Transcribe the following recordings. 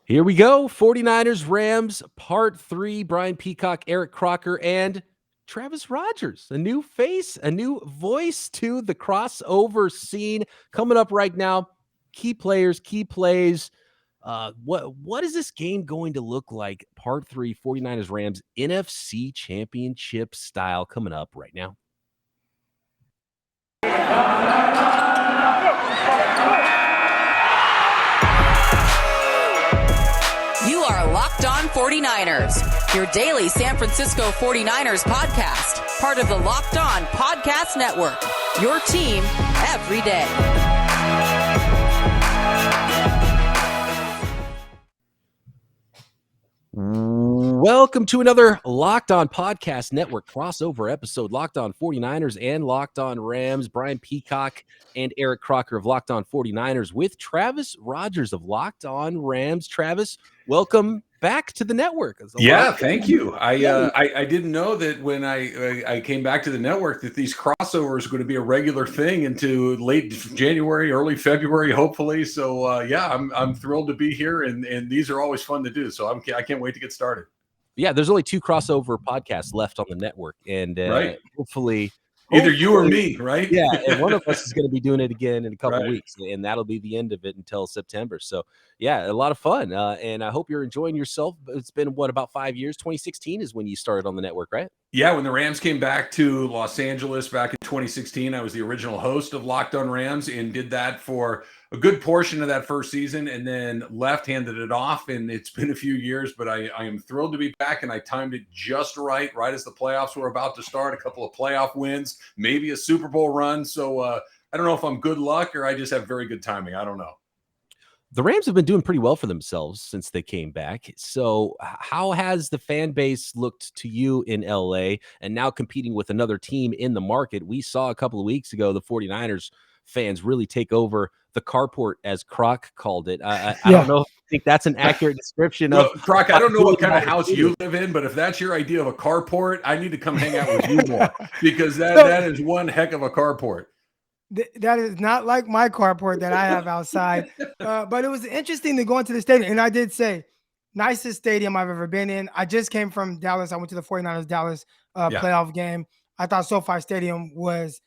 Here we go. 49ers-Rams, Part 3. Brian Peacock, Eric Crocker, and Travis Rodgers. A new face, a new voice to the crossover scene coming up right now. Key players, key plays. What is this game going to look like? Part 3, 49ers-Rams, NFC Championship style coming up right now. You are Locked On 49ers, your daily San Francisco 49ers podcast, part of the Locked On Podcast Network, your team every day. Welcome to another Locked On Podcast Network crossover episode. Locked On 49ers and Locked On Rams. Brian Peacock and Eric Crocker of Locked On 49ers with Travis Rodgers of Locked On Rams. Travis, welcome back to the network. Yeah, thank you. I didn't know that when I came back to the network that these crossovers are going to be a regular thing into late January, early February, hopefully. So I'm thrilled to be here, and these are always fun to do. So I can't wait to get started. Yeah, there's only 2 crossover podcasts left on the network, and right. hopefully either you or me, right? Yeah, and one of us is going to be doing it again in a couple weeks, and that'll be the end of it until September. So, yeah, a lot of fun, and I hope you're enjoying yourself. It's been, about 5 years? 2016 is when you started on the network, right? Yeah, when the Rams came back to Los Angeles back in 2016, I was the original host of Locked On Rams and did that for a good portion of that first season, and then handed it off, and it's been a few years, but I am thrilled to be back, and I timed it just right as the playoffs were about to start, a couple of playoff wins, maybe a Super Bowl run. So I don't know if I'm good luck or I just have very good timing. I don't know. The Rams have been doing pretty well for themselves since they came back. So how has the fan base looked to you in LA and now competing with another team in the market? We saw a couple of weeks ago the 49ers fans really take over the carport, as Croc called it. I don't know if I think that's an accurate description of Croc. I don't know what kind of house you live in, but if that's your idea of a carport, I need to come hang out with you more because that is one heck of a carport. That is not like my carport that I have outside. But it was interesting to go into the stadium. And I did say, nicest stadium I've ever been in. I just came from Dallas. I went to the 49ers Dallas playoff game. I thought SoFi Stadium was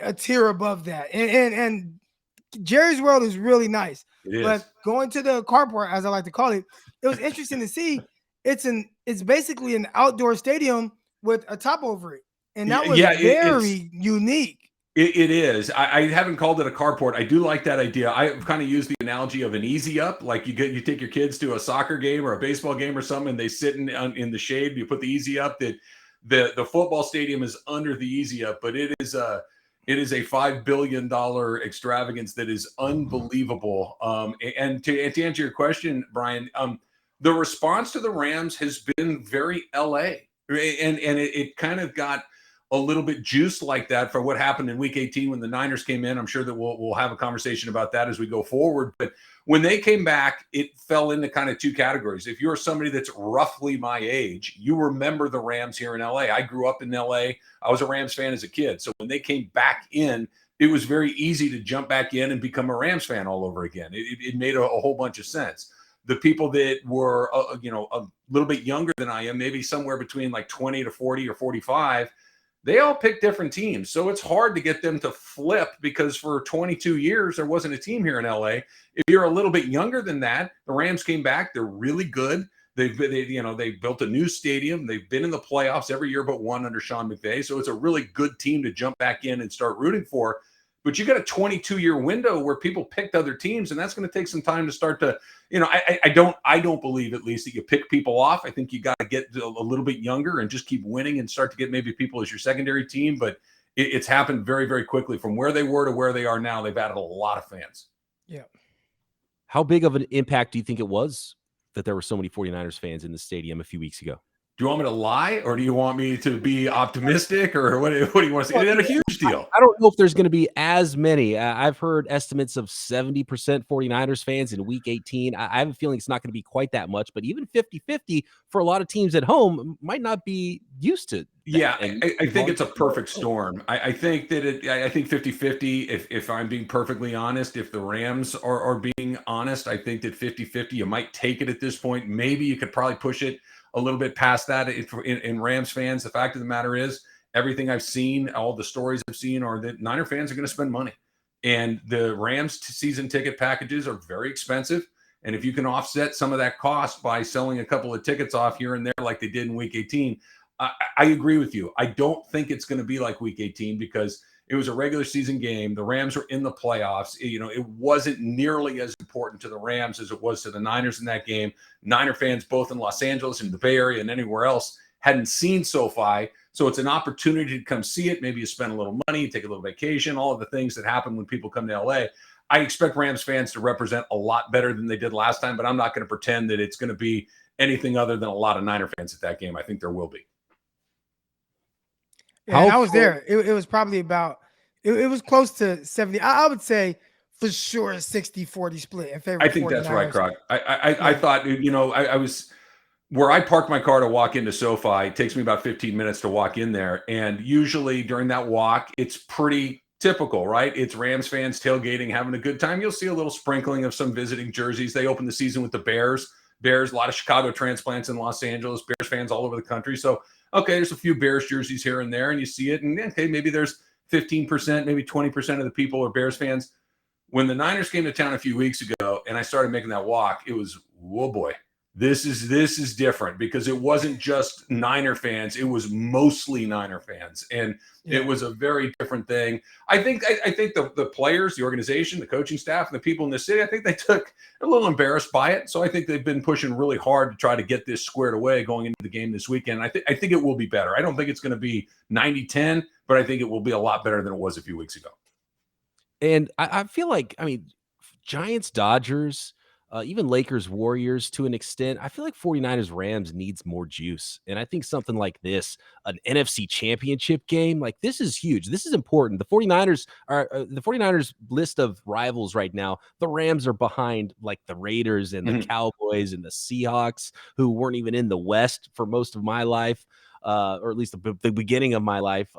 a tier above that. And Jerry's World is really nice. But going to the carport, as I like to call it, it was interesting to see. It's basically an outdoor stadium with a top over it. And that was very unique. It is. I haven't called it a carport. I do like that idea. I've kind of used the analogy of an easy up. Like you take your kids to a soccer game or a baseball game or something, and they sit in the shade. You put the easy up. That the football stadium is under the easy up, but it is a $5 billion extravagance that is unbelievable. And to answer your question, Brian, the response to the Rams has been very LA, and it kind of got a little bit juiced like that for what happened in week 18 when the Niners came in. I'm sure that we'll have a conversation about that as we go forward. But when they came back, it fell into kind of 2 categories. If you're somebody that's roughly my age, you remember the Rams here in LA. I grew up in LA. I was a Rams fan as a kid. So when they came back in, it was very easy to jump back in and become a Rams fan all over again. It made a whole bunch of sense. The people that were, a little bit younger than I am, maybe somewhere between like 20 to 40 or 45, they all picked different teams. So it's hard to get them to flip because for 22 years, there wasn't a team here in LA. If you're a little bit younger than that, the Rams came back. They're really good. They built a new stadium. They've been in the playoffs every year but one under Sean McVay. So it's a really good team to jump back in and start rooting for. But you got a 22-year window where people picked other teams, and that's going to take some time to start to, I don't believe at least that you pick people off. I think you got to get a little bit younger and just keep winning and start to get maybe people as your secondary team. But it's happened very, very quickly from where they were to where they are now. They've added a lot of fans. Yeah. How big of an impact do you think it was that there were so many 49ers fans in the stadium a few weeks ago? Do you want me to lie, or do you want me to be optimistic, or what do you want to say? It had a huge huge deal. I don't know if there's going to be as many. I've heard estimates of 70% 49ers fans in week 18. I have a feeling it's not going to be quite that much, but even 50-50 for a lot of teams at home might not be used to that. Yeah, And I think it's a perfect storm. I think that I think 50-50, if I'm being perfectly honest, if the Rams are being honest, I think that 50-50, you might take it at this point. Maybe you could probably push it a little bit past that in Rams fans. The fact of the matter is, everything I've seen, all the stories I've seen are that Niner fans are going to spend money. And the Rams season ticket packages are very expensive. And if you can offset some of that cost by selling a couple of tickets off here and there like they did in week 18, I agree with you. I don't think it's going to be like week 18 because it was a regular season game. The Rams were in the playoffs. It wasn't nearly as important to the Rams as it was to the Niners in that game. Niner fans, both in Los Angeles and the Bay Area and anywhere else, hadn't seen SoFi. So it's an opportunity to come see it. Maybe you spend a little money, take a little vacation, all of the things that happen when people come to LA. I expect Rams fans to represent a lot better than they did last time, but I'm not going to pretend that it's going to be anything other than a lot of Niner fans at that game. I think there will be. Yeah, and I was there. It was probably about, it was close to 70. I would say for sure a 60-40 split in favor of 49ers. I think that's right, Croc. I thought, I was where I parked my car to walk into SoFi. It takes me about 15 minutes to walk in there. And usually during that walk, it's pretty typical, right? It's Rams fans tailgating, having a good time. You'll see a little sprinkling of some visiting jerseys. They opened the season with the Bears, a lot of Chicago transplants in Los Angeles, Bears fans all over the country. So, okay, there's a few Bears jerseys here and there, and you see it. And okay, maybe there's 15%, maybe 20% of the people are Bears fans. When the Niners came to town a few weeks ago and I started making that walk, it was, whoa, boy. This is different because it wasn't just Niner fans. It was mostly Niner fans. And it was a very different thing. I think the players, the organization, the coaching staff, and the people in the city, I think they took a little embarrassed by it. So I think they've been pushing really hard to try to get this squared away going into the game this weekend. I think it will be better. I don't think it's going to be 90-10, but I think it will be a lot better than it was a few weeks ago. And I feel like, Giants, Dodgers, even Lakers, Warriors to an extent, I feel like 49ers, Rams needs more juice. And I think something like this, an NFC Championship game, like this is huge. This is important. The 49ers list of rivals right now. The Rams are behind like the Raiders and the Cowboys and the Seahawks, who weren't even in the West for most of my life, or at least the beginning of my life.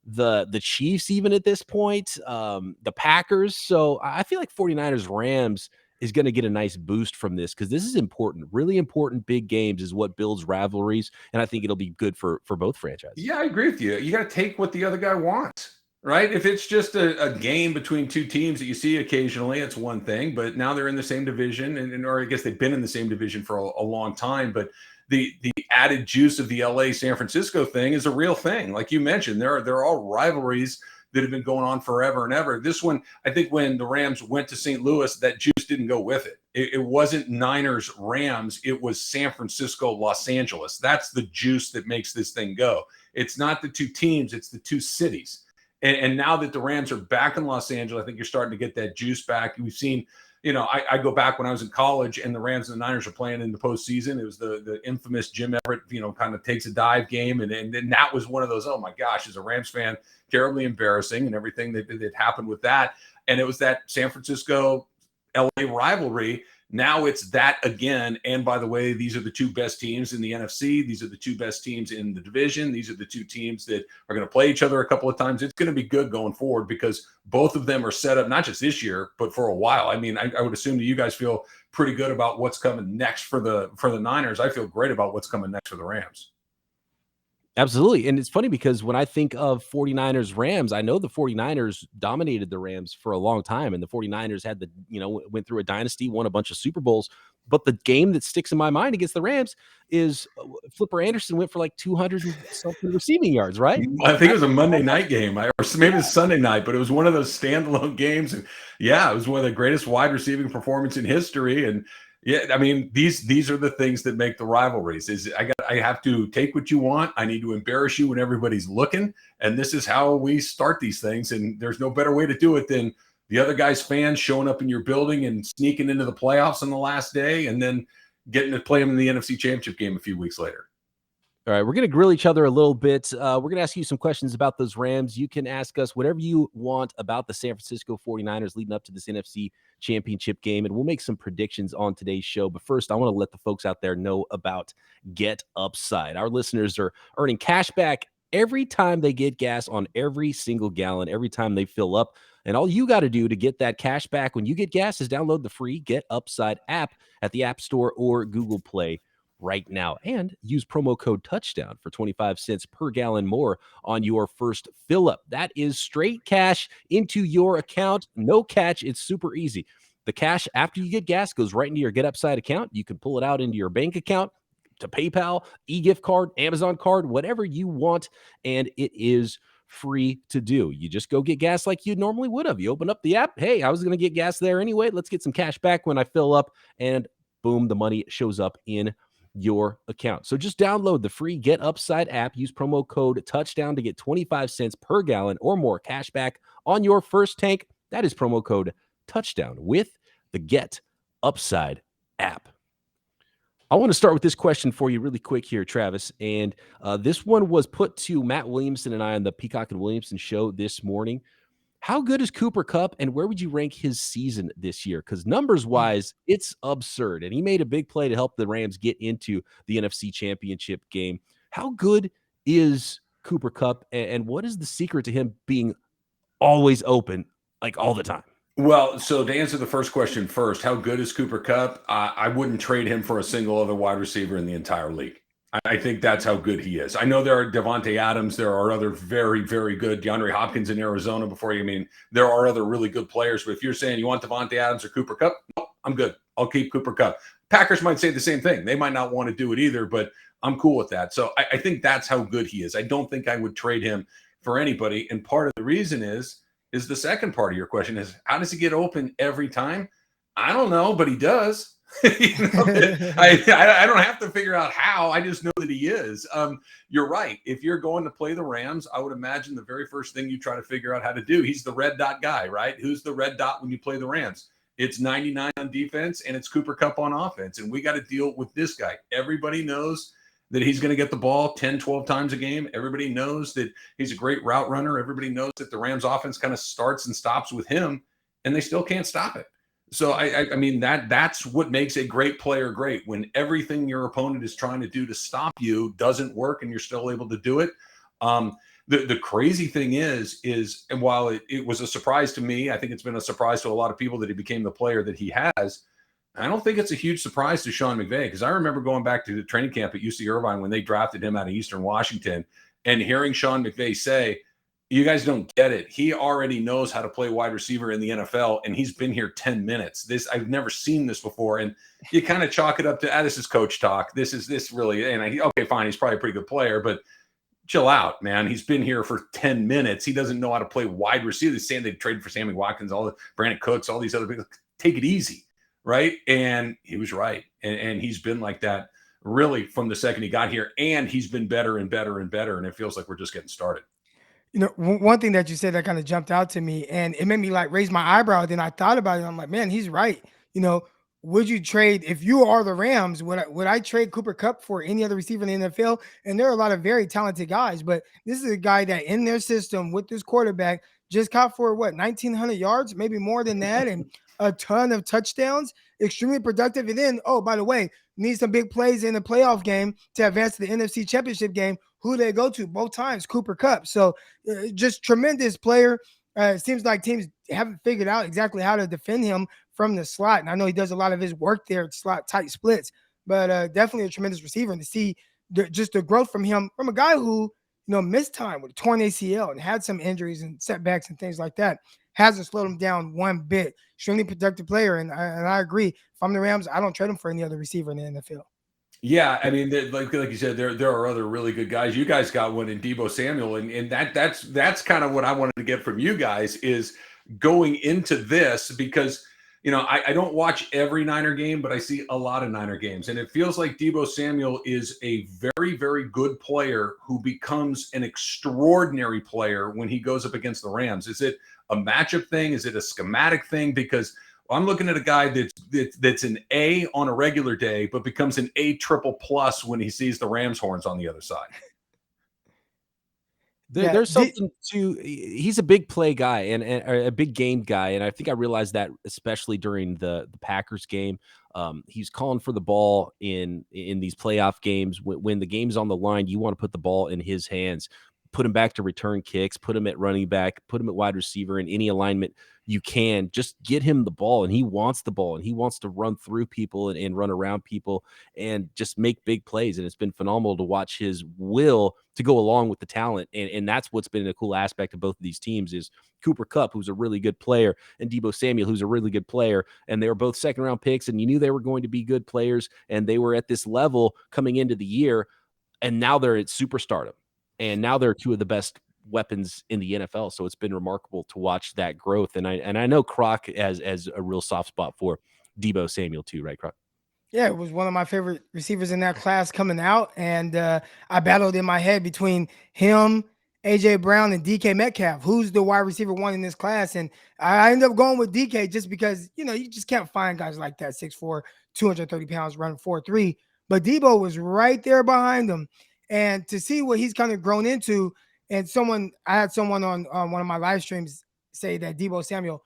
The Chiefs, even at this point, the Packers. So I feel like 49ers, Rams is going to get a nice boost from this because this is important. Really important big games is what builds rivalries, and I think it'll be good for both franchises. Yeah, I agree with you. You got to take what the other guy wants, right? If it's just a game between two teams that you see occasionally, it's one thing, but now they're in the same division, or I guess they've been in the same division for a long time, but the added juice of the LA San Francisco thing is a real thing. Like you mentioned, there are all rivalries that have been going on forever and ever. This one, I think when the Rams went to St. Louis, that juice didn't go with it. It wasn't Niners, Rams. It was San Francisco, Los Angeles. That's the juice that makes this thing go. It's not the two teams. It's the two cities. And now that the Rams are back in Los Angeles, I think you're starting to get that juice back. We've seen, I go back when I was in college and the Rams and the Niners were playing in the postseason. It was the infamous Jim Everett, kind of takes a dive game. And that was one of those, oh my gosh, as a Rams fan, terribly embarrassing and everything that happened with that. And it was that San Francisco LA rivalry. Now it's that again. And by the way, these are the two best teams in the NFC. These are the two best teams in the division. These are the two teams that are going to play each other a couple of times. It's going to be good going forward because both of them are set up, not just this year, but for a while. I mean, I would assume that you guys feel pretty good about what's coming next for the Niners. I feel great about what's coming next for the Rams. Absolutely. And it's funny because when I think of 49ers Rams, I know the 49ers dominated the Rams for a long time. And the 49ers had went through a dynasty, won a bunch of Super Bowls. But the game that sticks in my mind against the Rams is Flipper Anderson went for like 200 something receiving yards, right? I think it was a Monday night game, or maybe it's Sunday night, but it was one of those standalone games. And yeah, it was one of the greatest wide receiving performance in history. And yeah, I mean, these are the things that make the rivalries. I have to take what you want. I need to embarrass you when everybody's looking. And this is how we start these things. And there's no better way to do it than the other guy's fans showing up in your building and sneaking into the playoffs on the last day and then getting to play them in the NFC Championship game a few weeks later. All right, we're going to grill each other a little bit. We're going to ask you some questions about those Rams. You can ask us whatever you want about the San Francisco 49ers leading up to this NFC Championship game, and we'll make some predictions on today's show. But first, I want to let the folks out there know about Get Upside. Our listeners are earning cash back every time they get gas on every single gallon, every time they fill up. And all you got to do to get that cash back when you get gas is download the free Get Upside app at the App Store or Google Play right now, and use promo code touchdown for 25 cents per gallon more on your first fill up. That is straight cash into your account. No catch. It's super easy. The cash after you get gas goes right into your Get Upside account. You can pull it out into your bank account, to PayPal, e-gift card, Amazon card, whatever you want, and it is free to do. You just go get gas like you normally would have. You open up the app. Hey, I was going to get gas there anyway. Let's get some cash back when I fill up, and boom, the money shows up in your account. So just download the free Get Upside app, use promo code touchdown to get 25 cents per gallon or more cash back on your first tank. That is promo code touchdown with the Get Upside app. I want to start with this question for you really quick here, Travis. And this one was put to Matt Williamson and I on the Peacock and Williamson show this morning. How good is Cooper Kupp, and where would you rank his season this year? Because numbers-wise, it's absurd. And he made a big play to help the Rams get into the NFC Championship game. How good is Cooper Kupp, and what is the secret to him being always open, like all the time? Well, so to answer the first question first, how good is Cooper Kupp? I wouldn't trade him for a single other wide receiver in the entire league. I think that's how good he is. I know there are Devontae Adams. There are other very, very good DeAndre Hopkins in Arizona before you. I mean, there are other really good players. But if you're saying you want Devontae Adams or Cooper Kupp, no, I'm good. I'll keep Cooper Kupp. Packers might say the same thing. They might not want to do it either, but I'm cool with that. So I think that's how good he is. I don't think I would trade him for anybody. And part of the reason is the second part of your question is, how does he get open every time? I don't know, but he does. I don't have to figure out how. I just know that he is. You're right. If you're going to play the Rams, I would imagine the very first thing you try to figure out how to do, he's the red dot guy, right? Who's the red dot when you play the Rams? It's 99 on defense, and it's Cooper Kupp on offense. And we got to deal with this guy. Everybody knows that he's going to get the ball 10, 12 times a game. Everybody knows that he's a great route runner. Everybody knows that the Rams offense kind of starts and stops with him, and they still can't stop it. So, I mean, that's what makes a great player great, when everything your opponent is trying to do to stop you doesn't work and you're still able to do it. The crazy thing is, and while it was a surprise to me, I think it's been a surprise to a lot of people that he became the player that he has. I don't think it's a huge surprise to Sean McVay, because I remember going back to the training camp at UC Irvine when they drafted him out of Eastern Washington and hearing Sean McVay say, you guys don't get it. He already knows how to play wide receiver in the NFL, and he's been here 10 minutes. I've never seen this before. And you kind of chalk it up to, this is coach talk. This really, okay, fine. He's probably a pretty good player, but chill out, man. He's been here for 10 minutes. He doesn't know how to play wide receiver. They're saying they traded for Sammy Watkins, all the Brandon Cooks, all these other people. Take it easy, right? And he was right. And he's been like that really from the second he got here. And he's been better and better and better. And it feels like we're just getting started. You know, one thing that you said that kind of jumped out to me, and it made me like raise my eyebrow. Then I thought about it. And I'm like, man, he's right. You know, would you trade, if you are the Rams, would I trade Cooper Kupp for any other receiver in the NFL? And there are a lot of very talented guys, but this is a guy that in their system with this quarterback just caught for 1,900 yards, maybe more than that, and a ton of touchdowns, extremely productive. And then, oh, by the way, need some big plays in the playoff game to advance to the NFC Championship game. Who they go to both times? Cooper Kupp. So just tremendous player. It seems like teams haven't figured out exactly how to defend him from the slot. And I know he does a lot of his work there at slot tight splits, but definitely a tremendous receiver. And to see just the growth from him, from a guy who, missed time with a torn ACL and had some injuries and setbacks and things like that, hasn't slowed him down one bit. Extremely productive player. And I agree. If I'm the Rams, I don't trade him for any other receiver in the NFL. Yeah, I mean, like you said, there are other really good guys. You guys got one in Deebo Samuel, and that's kind of what I wanted to get from you guys is going into this, because I don't watch every Niner game, but I see a lot of Niner games, and it feels like Deebo Samuel is a very, very good player who becomes an extraordinary player when he goes up against the Rams. Is it a matchup thing? Is it a schematic thing? Because I'm looking at a guy that's an A on a regular day, but becomes an A triple plus when he sees the Rams horns on the other side. There's something to he's a big play guy and a big game guy, and I think I realized that especially during the Packers game. He's calling for the ball in these playoff games. When the game's on the line, you want to put the ball in his hands, put him back to return kicks, put him at running back, put him at wide receiver in any alignment you can. Just get him the ball, and he wants the ball, and he wants to run through people and run around people and just make big plays. And it's been phenomenal to watch his will to go along with the talent. And that's what's been a cool aspect of both of these teams is Cooper Kupp, who's a really good player, and Deebo Samuel, who's a really good player. And they were both second-round picks, and you knew they were going to be good players, and they were at this level coming into the year, and now they're at superstardom. And now they're two of the best weapons in the NFL. So it's been remarkable to watch that growth. And I know Croc has a real soft spot for Deebo Samuel too, right, Croc? Yeah, it was one of my favorite receivers in that class coming out. And I battled in my head between him, AJ Brown, and DK Metcalf, who's the wide receiver one in this class. And I ended up going with DK just because, you just can't find guys like that, 6'4", 230 pounds, running 4'3". But Deebo was right there behind him. And to see what he's kind of grown into, and I had someone on one of my live streams say that Deebo Samuel,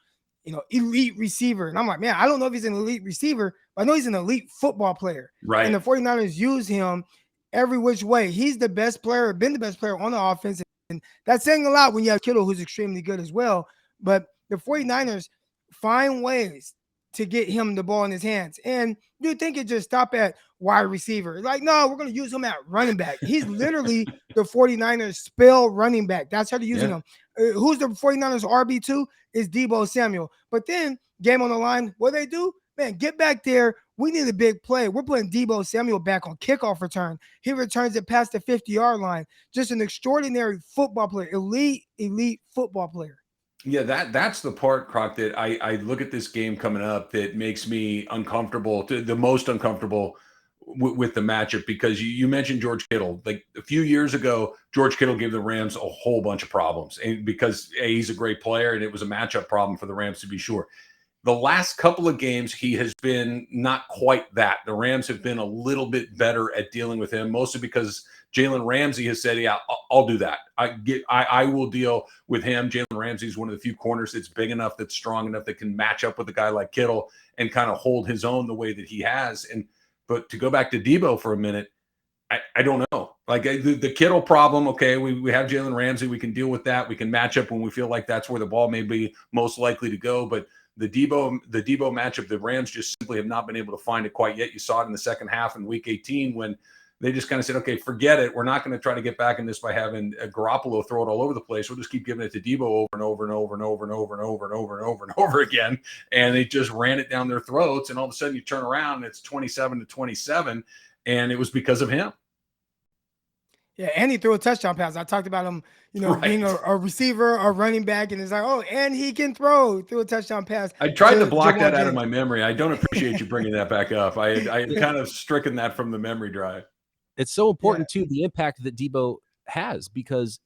elite receiver. And I'm like, man, I don't know if he's an elite receiver, but I know he's an elite football player. Right. And the 49ers use him every which way. He's the best player, been the best player on the offense. And that's saying a lot when you have Kittle, who's extremely good as well. But the 49ers find ways to get him the ball in his hands. And you think it just stop at wide receiver. Like, no, we're going to use him at running back. He's literally the 49ers spell running back. That's how they're using him. Who's the 49ers RB2 is Deebo Samuel. But then game on the line, what they do? Man, get back there. We need a big play. We're putting Deebo Samuel back on kickoff return. He returns it past the 50-yard line. Just an extraordinary football player, elite football player. Yeah, that's the part, Croc, that I look at this game coming up that makes me uncomfortable, the most uncomfortable with the matchup, because you mentioned George Kittle. Like a few years ago, George Kittle gave the Rams a whole bunch of problems, and because he's a great player, and it was a matchup problem for the Rams, to be sure. The last couple of games, he has been not quite that. The Rams have been a little bit better at dealing with him, mostly because Jalen Ramsey has said, yeah, I'll do that. I will deal with him. Jalen Ramsey is one of the few corners that's big enough, that's strong enough, that can match up with a guy like Kittle and kind of hold his own the way that he has. But to go back to Deebo for a minute, I don't know. Like the Kittle problem, okay, we have Jalen Ramsey. We can deal with that. We can match up when we feel like that's where the ball may be most likely to go. But the Deebo matchup, the Rams just simply have not been able to find it quite yet. You saw it in the second half in Week 18 when they just kind of said, okay, forget it. We're not going to try to get back in this by having Garoppolo throw it all over the place. We'll just keep giving it to Deebo over and over and over and over and over and over and over and over and over again. And they just ran it down their throats. And all of a sudden you turn around and it's 27-27. And it was because of him. Yeah, and he threw a touchdown pass. I talked about him, being a receiver, a running back, and it's like, oh, and he can throw. Threw a touchdown pass. I tried to block that out of my memory. I don't appreciate you bringing that back up. I had kind of stricken that from the memory drive. It's so important too, the impact that Deebo has, because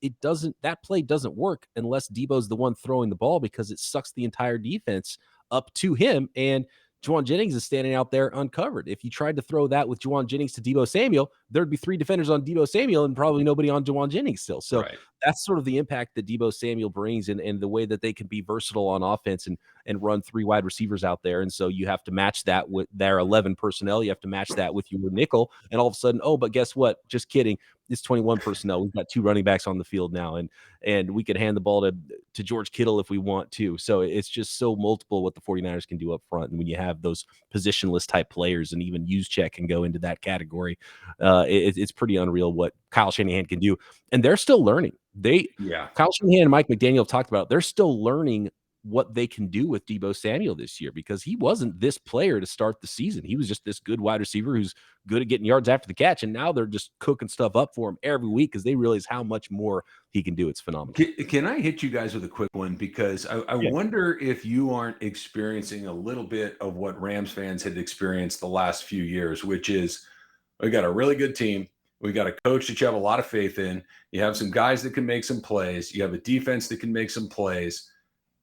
that play doesn't work unless Deebo's the one throwing the ball, because it sucks the entire defense up to him. And Juwan Jennings is standing out there uncovered. If you tried to throw that with Juwan Jennings to Deebo Samuel, there'd be 3 defenders on Deebo Samuel and probably nobody on Juwan Jennings still. So that's sort of the impact that Deebo Samuel brings, and the way that they can be versatile on offense and run 3 wide receivers out there. And so you have to match that with their 11 personnel. You have to match that with your nickel. And all of a sudden, oh, but guess what? Just kidding. It's 21 personnel. We've got 2 running backs on the field now, and we can hand the ball to George Kittle if we want to. So it's just so multiple what the 49ers can do up front. And when you have those positionless type players, and even Juszczyk can go into that category, it's pretty unreal what Kyle Shanahan can do. And they're still learning. Kyle Shanahan and Mike McDaniel have talked about, they're still learning what they can do with Deebo Samuel this year, because he wasn't this player to start the season. He was just this good wide receiver who's good at getting yards after the catch. And now they're just cooking stuff up for him every week because they realize how much more he can do. It's phenomenal. Can I hit you guys with a quick one? Because I wonder if you aren't experiencing a little bit of what Rams fans had experienced the last few years, which is we got a really good team. We got a coach that you have a lot of faith in. You have some guys that can make some plays. You have a defense that can make some plays.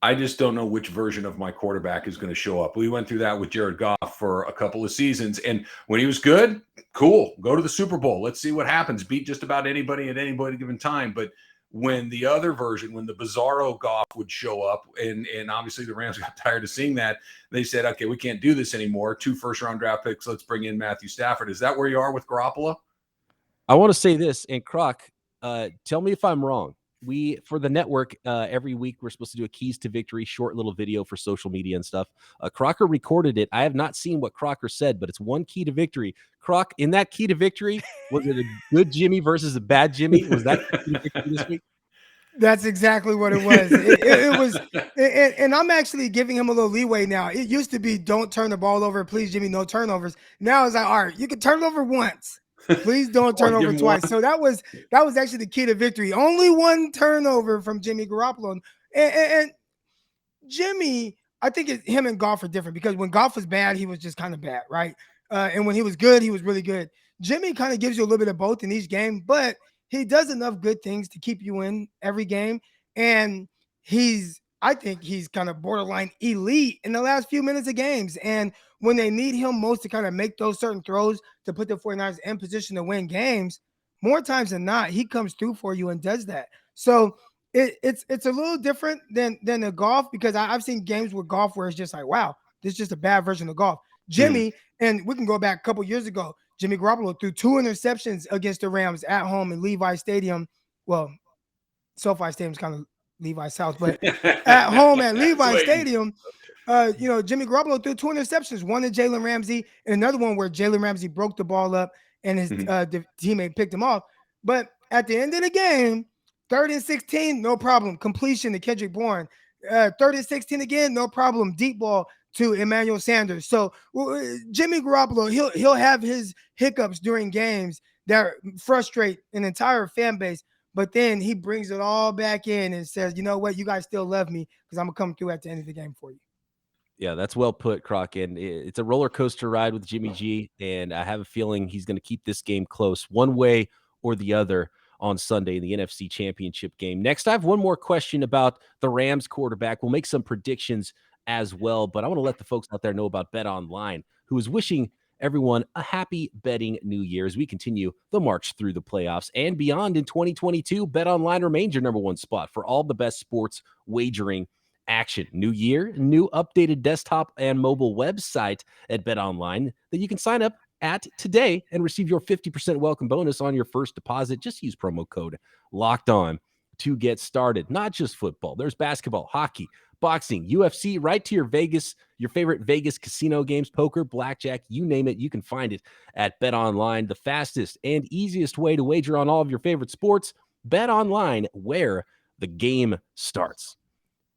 I just don't know which version of my quarterback is going to show up. We went through that with Jared Goff for a couple of seasons. And when he was good, cool, go to the Super Bowl. Let's see what happens. Beat just about anybody at anybody given time. But when the other version, when the Bizarro Goff would show up, and obviously the Rams got tired of seeing that, they said, okay, we can't do this anymore. 2 first-round draft picks. Let's bring in Matthew Stafford. Is that where you are with Garoppolo? I want to say this, and Croc, tell me if I'm wrong. For the network, every week we're supposed to do a keys to victory, short little video for social media and stuff. Crocker recorded it. I have not seen what Crocker said, but it's one key to victory. Croc, in that key to victory, was it a good Jimmy versus a bad Jimmy? Was that key to victory this week? That's exactly what it was. It was, and I'm actually giving him a little leeway now. It used to be, don't turn the ball over, please, Jimmy, no turnovers. Now it's like, all right, you can turn it over once. Please don't turn over twice. So that was actually the key to victory. Only one turnover from Jimmy Garoppolo. And Jimmy, I think him and Goff are different, because when Goff was bad, he was just kind of bad, right? And when he was good, he was really good. Jimmy kind of gives you a little bit of both in each game, but he does enough good things to keep you in every game. And I think he's kind of borderline elite in the last few minutes of games. And when they need him most to kind of make those certain throws to put the 49ers in position to win games, more times than not, he comes through for you and does that. So it's a little different than the Goff, because I've seen games with Goff where it's just like, wow, this is just a bad version of Goff. Jimmy, and we can go back a couple years ago, Jimmy Garoppolo threw 2 interceptions against the Rams at home in Levi Stadium. Well, SoFi Stadium is kind of Levi's house, but at home at Levi Stadium, Jimmy Garoppolo threw 2 interceptions, one to Jalen Ramsey and another one where Jalen Ramsey broke the ball up and his teammate picked him off. But at the end of the game, 3rd and 16, no problem. Completion to Kendrick Bourne. 3rd and 16 again, no problem. Deep ball to Emmanuel Sanders. So Jimmy Garoppolo, he'll have his hiccups during games that frustrate an entire fan base, but then he brings it all back in and says, you know what, you guys still love me because I'm going to come through at the end of the game for you. Yeah, that's well put, Croc. And it's a roller coaster ride with Jimmy G, and I have a feeling he's going to keep this game close one way or the other on Sunday in the NFC Championship game. Next, I have one more question about the Rams quarterback. We'll make some predictions as well, but I want to let the folks out there know about Bet Online, who is wishing everyone a happy betting new year as we continue the march through the playoffs and beyond in 2022. Bet Online remains your number one spot for all the best sports wagering action. New year, new updated desktop and mobile website at Bet Online that you can sign up at today and receive your 50% welcome bonus on your first deposit. Just use promo code Locked On to get started. Not just football. There's basketball, hockey, boxing, UFC, right to your favorite Vegas casino games, poker, blackjack, you name it. You can find it at Bet Online, the fastest and easiest way to wager on all of your favorite sports. Bet Online, where the game starts.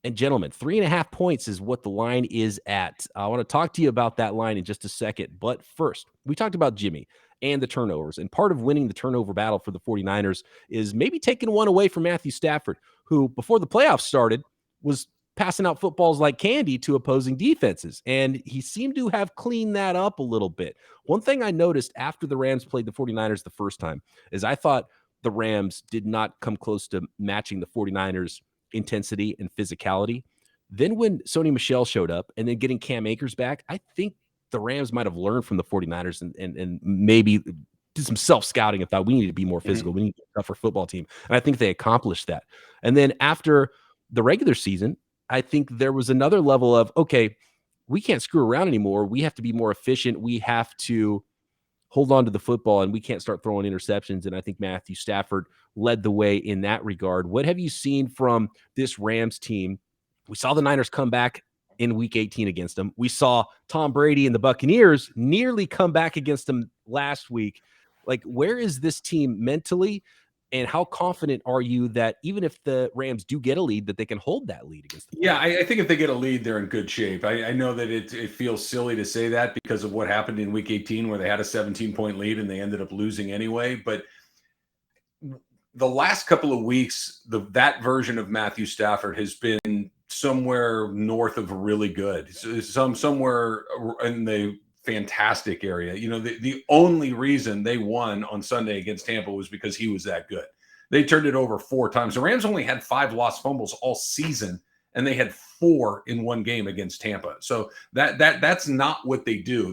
And gentlemen, 3.5 points is what the line is at. I want to talk to you about that line in just a second. But first, we talked about Jimmy and the turnovers. And part of winning the turnover battle for the 49ers is maybe taking one away from Matthew Stafford, who before the playoffs started was passing out footballs like candy to opposing defenses. And he seemed to have cleaned that up a little bit. One thing I noticed after the Rams played the 49ers the first time is I thought the Rams did not come close to matching the 49ers intensity and physicality. Then when Sony Michel showed up and then getting Cam Akers back, I think the Rams might have learned from the 49ers and maybe did some self-scouting and thought we need to be more physical. We need a tougher football team. And I think they accomplished that. And then after the regular season, I think there was another level of, okay, we can't screw around anymore. We have to be more efficient. We have to hold on to the football, and we can't start throwing interceptions. And I think Matthew Stafford led the way in that regard. What have you seen from this Rams team? We saw the Niners come back in week 18 against them. We saw Tom Brady and the Buccaneers nearly come back against them last week. Like, where is this team mentally? And how confident are you that even if the Rams do get a lead, that they can hold that lead against them? Yeah, I think if they get a lead, they're in good shape. I know that it feels silly to say that because of what happened in week 18 where they had a 17-point lead and they ended up losing anyway. But the last couple of weeks, that version of Matthew Stafford has been somewhere north of really good. Somewhere in the fantastic area. You know, the only reason they won on Sunday against Tampa was because he was that good. They turned it over 4 times. The Rams only had 5 lost fumbles all season, and they had 4 in one game against Tampa. So that's not what they do.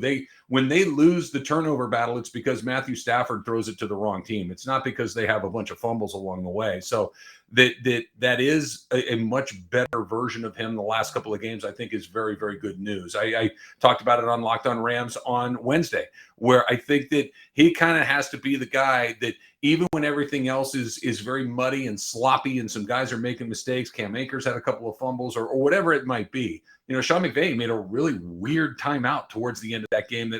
When they lose the turnover battle, it's because Matthew Stafford throws it to the wrong team. It's not because they have a bunch of fumbles along the way. So that is a much better version of him the last couple of games, I think, is very, very good news. I talked about it on Locked On Rams on Wednesday, where I think that he kind of has to be the guy that even when everything else is very muddy and sloppy and some guys are making mistakes, Cam Akers had a couple of fumbles or whatever it might be. Sean McVay made a really weird timeout towards the end of that game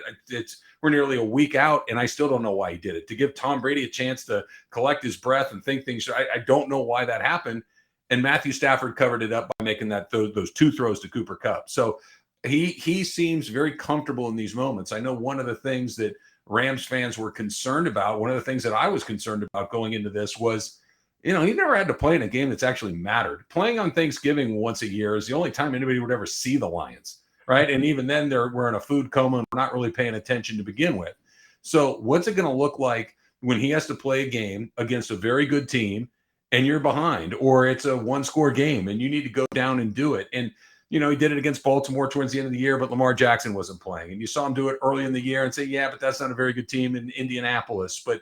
we're nearly a week out, and I still don't know why he did it. To give Tom Brady a chance to collect his breath and think things, I don't know why that happened. And Matthew Stafford covered it up by making those 2 throws to Cooper Kupp. So he seems very comfortable in these moments. I know one of the things that Rams fans were concerned about, one of the things that I was concerned about going into this was, he never had to play in a game that's actually mattered. Playing on Thanksgiving once a year is the only time anybody would ever see the Lions, right? And even then, we're in a food coma and we're not really paying attention to begin with. So what's it going to look like when he has to play a game against a very good team and you're behind, or it's a 1-score game and you need to go down and do it? And he did it against Baltimore towards the end of the year, but Lamar Jackson wasn't playing. And you saw him do it early in the year and say, yeah, but that's not a very good team in Indianapolis. But,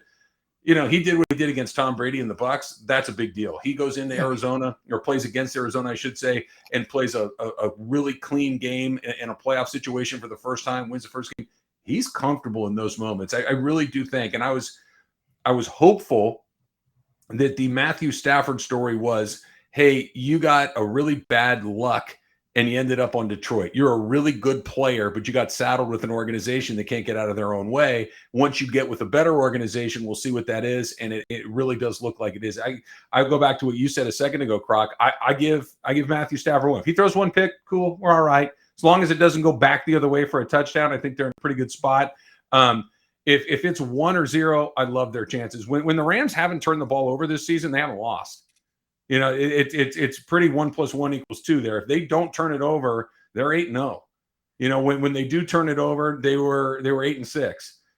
he did what he did against Tom Brady and the Bucs. That's a big deal. He goes into Arizona, or plays against Arizona, I should say, and plays a really clean game in a playoff situation for the first time, wins the first game. He's comfortable in those moments. I really do think. And I was hopeful that the Matthew Stafford story was, hey, you got a really bad luck and you ended up on Detroit. You're a really good player, but you got saddled with an organization that can't get out of their own way. Once you get with a better organization, we'll see what that is. And it really does look like it is. I go back to what you said a second ago, Croc. I give Matthew Stafford 1. If he throws 1 pick, cool, we're all right. As long as it doesn't go back the other way for a touchdown, I think they're in a pretty good spot. If it's 1 or 0, I love their chances. When the Rams haven't turned the ball over this season, they haven't lost. It's pretty 1 + 1 = 2 there. If they don't turn it over, they're 8-0. When they do turn it over, they were 8-6.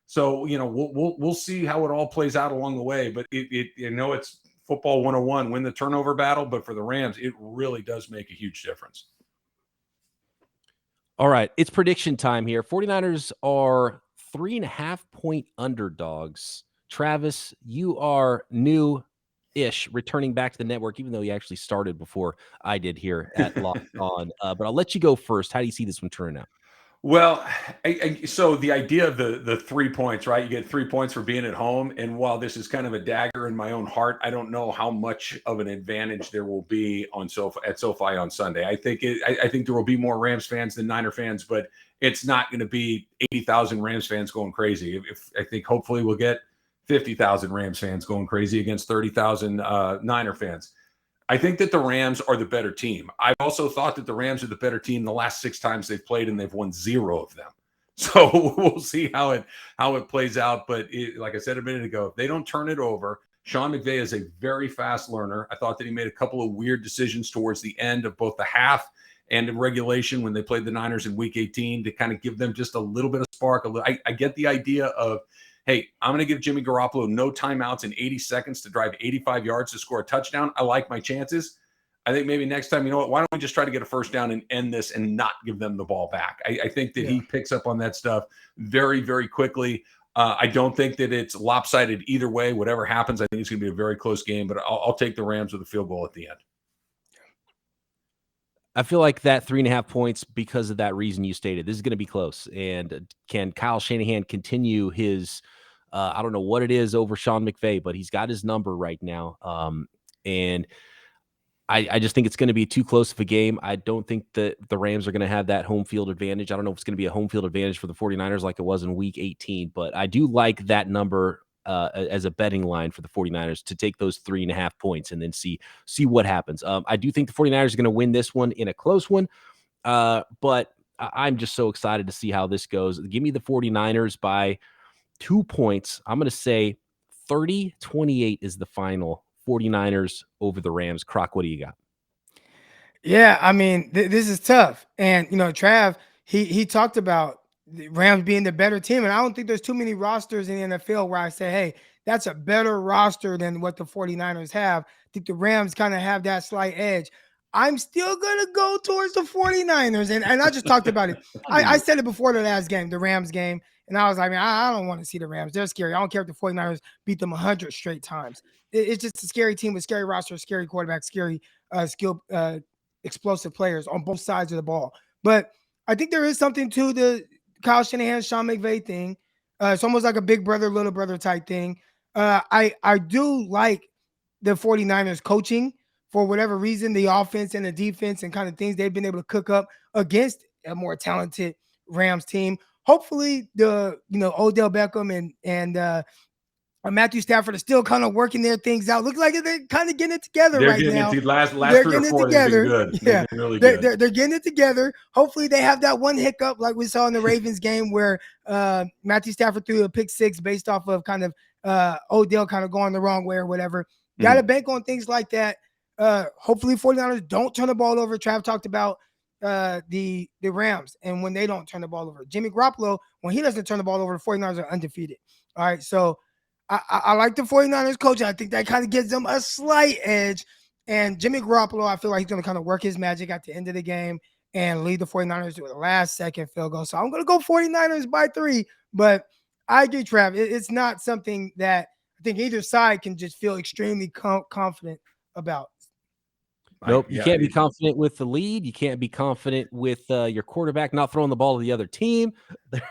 So we'll see how it all plays out along the way. But it's football 101, win the turnover battle. But for the Rams, it really does make a huge difference. All right, it's prediction time here. 49ers are 3.5-point underdogs. Travis, you are new-ish, returning back to the network, even though you actually started before I did here at Locked On. But I'll let you go first. How do you see this one turning out? Well, so the idea of the 3 points, right? You get 3 points for being at home. And while this is kind of a dagger in my own heart, I don't know how much of an advantage there will be at SoFi on Sunday. I think there will be more Rams fans than Niner fans, but it's not going to be 80,000 Rams fans going crazy. I think hopefully we'll get 50,000 Rams fans going crazy against 30,000 Niner fans. I think that the Rams are the better team. I've also thought that the Rams are the better team the last 6 times they've played, and they've won 0 of them. So we'll see how it plays out. But like I said a minute ago, if they don't turn it over, Sean McVay is a very fast learner. I thought that he made a couple of weird decisions towards the end of both the half and in regulation when they played the Niners in Week 18 to kind of give them just a little bit of spark. I get the idea of, hey, I'm going to give Jimmy Garoppolo no timeouts in 80 seconds to drive 85 yards to score a touchdown. I like my chances. I think maybe next time, why don't we just try to get a first down and end this and not give them the ball back? I think that he picks up on that stuff very, very quickly. I don't think that it's lopsided either way. Whatever happens, I think it's going to be a very close game, but I'll take the Rams with a field goal at the end. I feel like that 3.5 points, because of that reason you stated, this is going to be close. And can Kyle Shanahan continue his, I don't know what it is over Sean McVay, but he's got his number right now. And I just think it's going to be too close of a game. I don't think that the Rams are going to have that home field advantage. I don't know if it's going to be a home field advantage for the 49ers like it was in Week 18, but I do like that number as a betting line for the 49ers to take those 3.5 points and then see what happens. I do think the 49ers are going to win this one in a close one, but I'm just so excited to see how this goes. Give me the 49ers by 2 points. I'm going to say 30-28 is the final. 49ers over the Rams. Croc, what do you got? Yeah, I mean, this is tough. And, Trav, he talked about the Rams being the better team. And I don't think there's too many rosters in the NFL where I say, hey, that's a better roster than what the 49ers have. I think the Rams kind of have that slight edge. I'm still going to go towards the 49ers. And I just talked about it. I said it before the last game, the Rams game. And I was like, man, I don't want to see the Rams. They're scary. I don't care if the 49ers beat them 100 straight times. It's just a scary team with scary roster, scary quarterback, scary skill, explosive players on both sides of the ball. But I think there is something to the Kyle Shanahan, Sean McVay thing. It's almost like a big brother, little brother type thing. I do like the 49ers coaching for whatever reason, the offense and the defense and kind of things they've been able to cook up against a more talented Rams team. Hopefully Odell Beckham and Matthew Stafford are still kind of working their things out. Looks like they're kind of getting it together right now. Last they're 3 or 4 together. Good. Yeah, really good. They're getting it together. Hopefully they have that one hiccup like we saw in the Ravens game where Matthew Stafford threw a pick 6 based off of kind of Odell kind of going the wrong way or whatever. Got to bank on things like that. Hopefully 49ers don't turn the ball over. Trav talked about the Rams and when they don't turn the ball over. Jimmy Garoppolo, when he doesn't turn the ball over, the 49ers are undefeated. All right, so I like the 49ers coach. I think that kind of gives them a slight edge. And Jimmy Garoppolo, I feel like he's going to kind of work his magic at the end of the game and lead the 49ers to a last-second field goal. So I'm going to go 49ers by 3. But I agree, Trav. It's not something that I think either side can just feel extremely confident about. Nope, you can't be confident with the lead. You can't be confident with your quarterback not throwing the ball to the other team.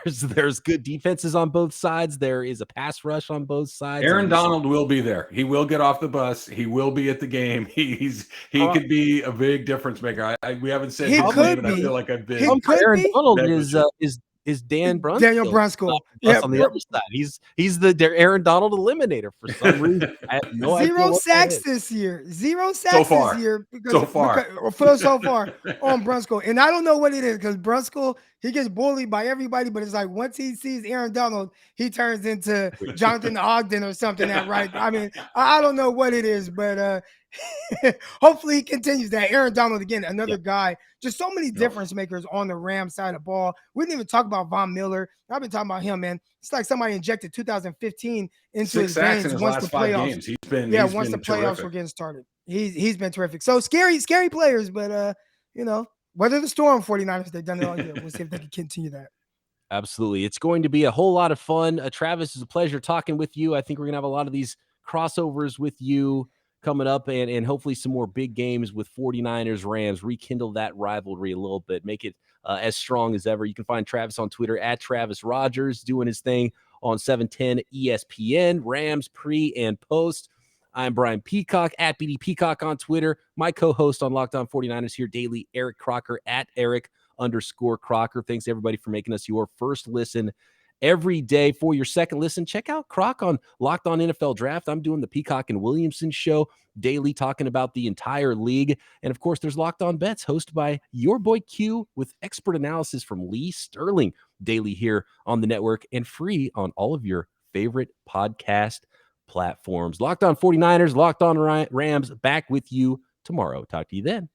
There's good defenses on both sides. There is a pass rush on both sides. Aaron Donald will be there. He will get off the bus. He will be at the game. He could be a big difference maker. We haven't said his name, and I feel like I've been. Aaron Donald is Dan Brunskill. Daniel Brunskill. Yeah, on the other side. He's the Aaron Donald eliminator for some reason. I have no idea. 0 sacks this year. 0 sacks this year. So far on Brunskill. And I don't know what it is because Brunskill, he gets bullied by everybody, but it's like once he sees Aaron Donald, he turns into Jonathan Ogden or something that right. I mean, I don't know what it is, but hopefully he continues that. Aaron Donald, again, another guy. Just so many difference makers on the Rams side of the ball. We didn't even talk about Von Miller. I've been talking about him, man. It's like somebody injected 2015 into his veins once the playoffs. Once the playoffs were getting started. He's been terrific. So scary players, but weather the storm, 49ers. They've done it all year. We'll see if they can continue that. Absolutely. It's going to be a whole lot of fun. Travis, it's a pleasure talking with you. I think we're going to have a lot of these crossovers with you coming up and hopefully some more big games with 49ers Rams, rekindle that rivalry a little bit, make it as strong as ever. You can find Travis on Twitter at Travis Rodgers doing his thing on 710 ESPN, Rams pre and post. I'm Brian Peacock at BD Peacock on Twitter. My co-host on Locked On 49ers here daily, Eric Crocker at Eric_Crocker. Thanks everybody for making us your first listen every day. For your second listen, check out Croc on Locked On NFL Draft. I'm doing the Peacock and Williamson show daily, talking about the entire league. And of course, there's Locked On Bets, hosted by your boy Q, with expert analysis from Lee Sterling, daily here on the network and free on all of your favorite podcast platforms. Locked On 49ers, Locked On Rams, back with you tomorrow. Talk to you then.